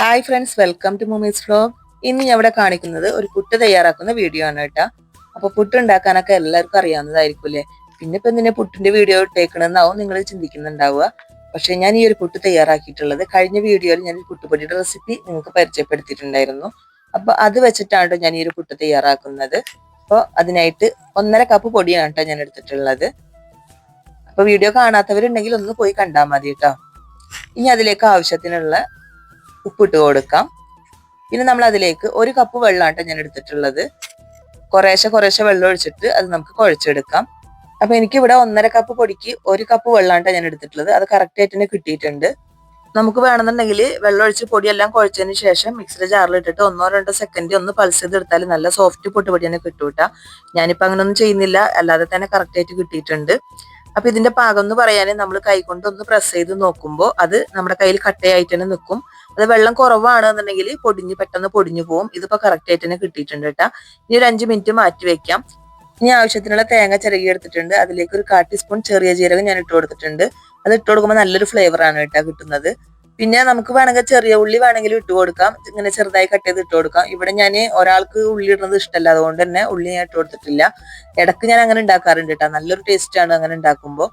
Hi friends, welcome to Moomi's vlog. ഇന്ന് ഞാൻ ഇവിടെ കാണിക്കുന്നത് ഒരു പുട്ട് തയ്യാറാക്കുന്ന വീഡിയോ ആണ് കേട്ടോ. അപ്പൊ പുട്ട് ഉണ്ടാക്കാനൊക്കെ എല്ലാവർക്കും അറിയാവുന്നതായിരിക്കും. പിന്നെ ഇപ്പൊ എന്തിനാ പുട്ടിന്റെ വീഡിയോ ഇട്ടേക്കണെന്നാവും നിങ്ങൾ ചിന്തിക്കുന്നുണ്ടാവുക. പക്ഷെ ഞാൻ ഈ ഒരു പുട്ട് തയ്യാറാക്കിയിട്ടുള്ളത് കഴിഞ്ഞ വീഡിയോയിൽ ഞാൻ പുട്ടുപൊടിയുടെ റെസിപ്പി നിങ്ങൾക്ക് പരിചയപ്പെടുത്തിയിട്ടുണ്ടായിരുന്നു. അപ്പൊ അത് വെച്ചിട്ടാണ് ഞാൻ ഈ ഒരു പുട്ട് തയ്യാറാക്കുന്നത്. അപ്പോൾ അതിനായിട്ട് 1.5 കപ്പ് പൊടിയാണ് കേട്ടോ ഞാൻ എടുത്തിട്ടുള്ളത്. അപ്പൊ വീഡിയോ കാണാത്തവരുണ്ടെങ്കിൽ ഒന്ന് പോയി കണ്ടാൽ മതി കേട്ടോ. ഇനി അതിലേക്ക് ആവശ്യത്തിനുള്ള ഉപ്പിട്ട് കൊടുക്കാം. പിന്നെ നമ്മൾ അതിലേക്ക് 1 കപ്പ് വെള്ളമാണ് ഞാൻ എടുത്തിട്ടുള്ളത്. കുറേശ്ശെ വെള്ളം ഒഴിച്ചിട്ട് അത് നമുക്ക് കുഴച്ചെടുക്കാം. അപ്പൊ എനിക്ക് ഇവിടെ 1.5 കപ്പ് പൊടിക്ക് 1 കപ്പ് വെള്ളമാണ് ഞാൻ എടുത്തിട്ടുള്ളത്. അത് കറക്റ്റ് ആയിട്ട് തന്നെ കിട്ടിയിട്ടുണ്ട്. നമുക്ക് വേണമെന്നുണ്ടെങ്കിൽ വെള്ളം ഒഴിച്ച് പൊടിയെല്ലാം കുഴച്ചതിന് ശേഷം മിക്സിയുടെ ജാറിൽ ഇട്ടിട്ട് 1-2 സെക്കൻഡ് ഒന്ന് പൾസ് ചെയ്തെടുത്താൽ നല്ല സോഫ്റ്റ് പൊട്ടുപൊടി തന്നെ കിട്ടൂട്ടാ. ഞാനിപ്പോ അങ്ങനൊന്നും ചെയ്യുന്നില്ല, അല്ലാതെ തന്നെ കറക്റ്റ് ആയിട്ട് കിട്ടിയിട്ടുണ്ട്. അപ്പൊ ഇതിന്റെ പാകം എന്ന് പറയാൻ നമ്മൾ കൈകൊണ്ട് ഒന്ന് പ്രസ് ചെയ്ത് നോക്കുമ്പോൾ അത് നമ്മുടെ കയ്യിൽ കട്ടയായിട്ട് തന്നെ നിൽക്കും. അത് വെള്ളം കുറവാണെന്നുണ്ടെങ്കിൽ പെട്ടെന്ന് പൊടിഞ്ഞു പോകും. ഇതിപ്പോ കറക്റ്റ് ആയിട്ട് തന്നെ കിട്ടിയിട്ടുണ്ട് കേട്ടാ. ഇനി ഒരു 5 മിനിറ്റ് മാറ്റി വെക്കാം. ഇനി ആവശ്യത്തിനുള്ള തേങ്ങ ചിരകി എടുത്തിട്ടുണ്ട്. അതിലേക്ക് ഒരു 1/4 ടീസ്പൂൺ ചെറിയ ജീരകം ഞാൻ ഇട്ട് കൊടുത്തിട്ടുണ്ട്. അത് ഇട്ട് കൊടുക്കുമ്പോൾ നല്ലൊരു ഫ്ലേവർ ആണ് കേട്ടോ കിട്ടുന്നത്. പിന്നെ നമുക്ക് വേണമെങ്കിൽ ചെറിയ ഉള്ളി വേണമെങ്കിൽ ഇട്ട് കൊടുക്കാം. ഇങ്ങനെ ചെറുതായി കട്ട് ചെയ്ത് ഇട്ട് കൊടുക്കാം. ഇവിടെ ഞാൻ ഒരാൾക്ക് ഉള്ളി ഇടുന്നത് ഇഷ്ടമല്ല, അതുകൊണ്ട് തന്നെ ഉള്ളി ഞാൻ ഇട്ട് കൊടുത്തിട്ടില്ല. ഇടക്ക് ഞാൻ അങ്ങനെ ഉണ്ടാക്കാറുണ്ട് കേട്ടോ. നല്ലൊരു ടേസ്റ്റ് ആണ് അങ്ങനെ ഉണ്ടാക്കുമ്പോൾ.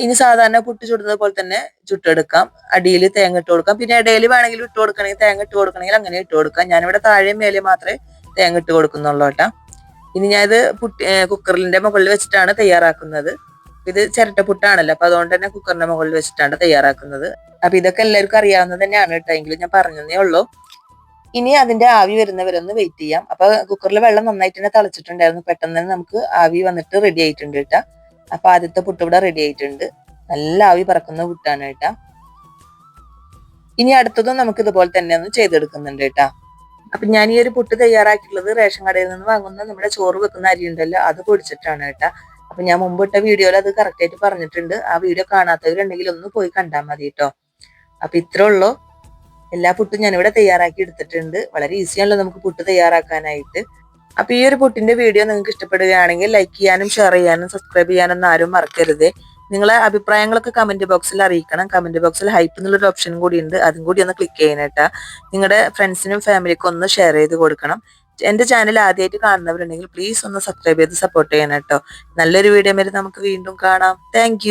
ഇനി സാധാരണ പുട്ട് ചുടുന്നത് പോലെ തന്നെ ചുട്ടെടുക്കാം. അടിയിൽ തേങ്ങ ഇട്ട് കൊടുക്കാം. പിന്നെ ഇടയിൽ വേണമെങ്കിൽ ഇട്ട് കൊടുക്കണമെങ്കിൽ തേങ്ങ ഇട്ട് കൊടുക്കണമെങ്കിൽ അങ്ങനെ ഇട്ട് കൊടുക്കാം. ഞാനിവിടെ താഴെയും മേലെ മാത്രമേ തേങ്ങ ഇട്ട് കൊടുക്കുന്നുള്ളൂ കേട്ടോ. ഇനി ഞാനിത് കുക്കറിന്റെ മുകളിൽ വെച്ചിട്ടാണ് തയ്യാറാക്കുന്നത്. ഇത് ചിരട്ടപ്പുട്ടാണല്ലോ, അപ്പൊ അതുകൊണ്ട് തന്നെ കുക്കറിന്റെ മുകളിൽ വെച്ചിട്ടാണ് തയ്യാറാക്കുന്നത്. അപ്പൊ ഇതൊക്കെ എല്ലാവർക്കും അറിയാവുന്നത് തന്നെയാണ് കേട്ടോ, എങ്കിലും ഞാൻ പറഞ്ഞതേ ഉള്ളൂ. ഇനി അതിന്റെ ആവി വരുന്നവരൊന്ന് വെയിറ്റ് ചെയ്യാം. അപ്പൊ കുക്കറിൽ വെള്ളം നന്നായിട്ട് തന്നെ തിളച്ചിട്ടുണ്ടായിരുന്നു. പെട്ടെന്ന് തന്നെ നമുക്ക് ആവി വന്നിട്ട് റെഡി ആയിട്ടുണ്ട് കേട്ടാ. അപ്പൊ ആദ്യത്തെ പുട്ട് ഇവിടെ റെഡി ആയിട്ടുണ്ട്. നല്ല ആവി പറക്കുന്ന പുട്ടാണ് കേട്ടാ. ഇനി അടുത്തതും നമുക്ക് ഇതുപോലെ തന്നെ ഒന്ന് ചെയ്തെടുക്കുന്നുണ്ട് കേട്ടാ. അപ്പൊ ഞാൻ ഈ ഒരു പുട്ട് തയ്യാറാക്കിയിട്ടുള്ളത് റേഷൻ കടയിൽ നിന്ന് വാങ്ങുന്ന നമ്മുടെ ചോറ് വെക്കുന്ന അരി ഉണ്ടല്ലോ, അത് പൊടിച്ചിട്ടാണ് കേട്ടാ. അപ്പൊ ഞാൻ മുമ്പ് ഇട്ട വീഡിയോയിൽ അത് കറക്റ്റ് ആയിട്ട് പറഞ്ഞിട്ടുണ്ട്. ആ വീഡിയോ കാണാത്തവരുണ്ടെങ്കിൽ ഒന്ന് പോയി കണ്ടാൽ മതി കേട്ടോ. അപ്പൊ ഇത്രേ ഉള്ളൂ. എല്ലാ പുട്ടും ഞാനിവിടെ തയ്യാറാക്കി എടുത്തിട്ടുണ്ട്. വളരെ ഈസിയാണല്ലോ നമുക്ക് പുട്ട് തയ്യാറാക്കാനായിട്ട്. അപ്പൊ ഈ ഒരു പുട്ടിന്റെ വീഡിയോ നിങ്ങൾക്ക് ഇഷ്ടപ്പെടുകയാണെങ്കിൽ ലൈക്ക് ചെയ്യാനും ഷെയർ ചെയ്യാനും സബ്സ്ക്രൈബ് ചെയ്യാനൊന്നും ആരും മറക്കരുത്. നിങ്ങളെ അഭിപ്രായങ്ങളൊക്കെ കമന്റ് ബോക്സിൽ അറിയിക്കണം. കമന്റ് ബോക്സിൽ ഹൈപ്പ് എന്നുള്ളൊരു ഓപ്ഷൻ കൂടി ഉണ്ട്, അതും കൂടി ഒന്ന് ക്ലിക്ക് ചെയ്യാനായിട്ടാ. നിങ്ങളുടെ ഫ്രണ്ട്സിനും ഫാമിലിക്കും ഒന്ന് ഷെയർ ചെയ്ത് കൊടുക്കണം. എന്റെ ചാനൽ ആദ്യമായിട്ട് കാണുന്നവരുണ്ടെങ്കിൽ പ്ലീസ് ഒന്ന് സബ്സ്ക്രൈബ് ചെയ്ത് സപ്പോർട്ട് ചെയ്യണം കേട്ടോ. നല്ലൊരു വീഡിയോ വരെ നമുക്ക് വീണ്ടും കാണാം. താങ്ക്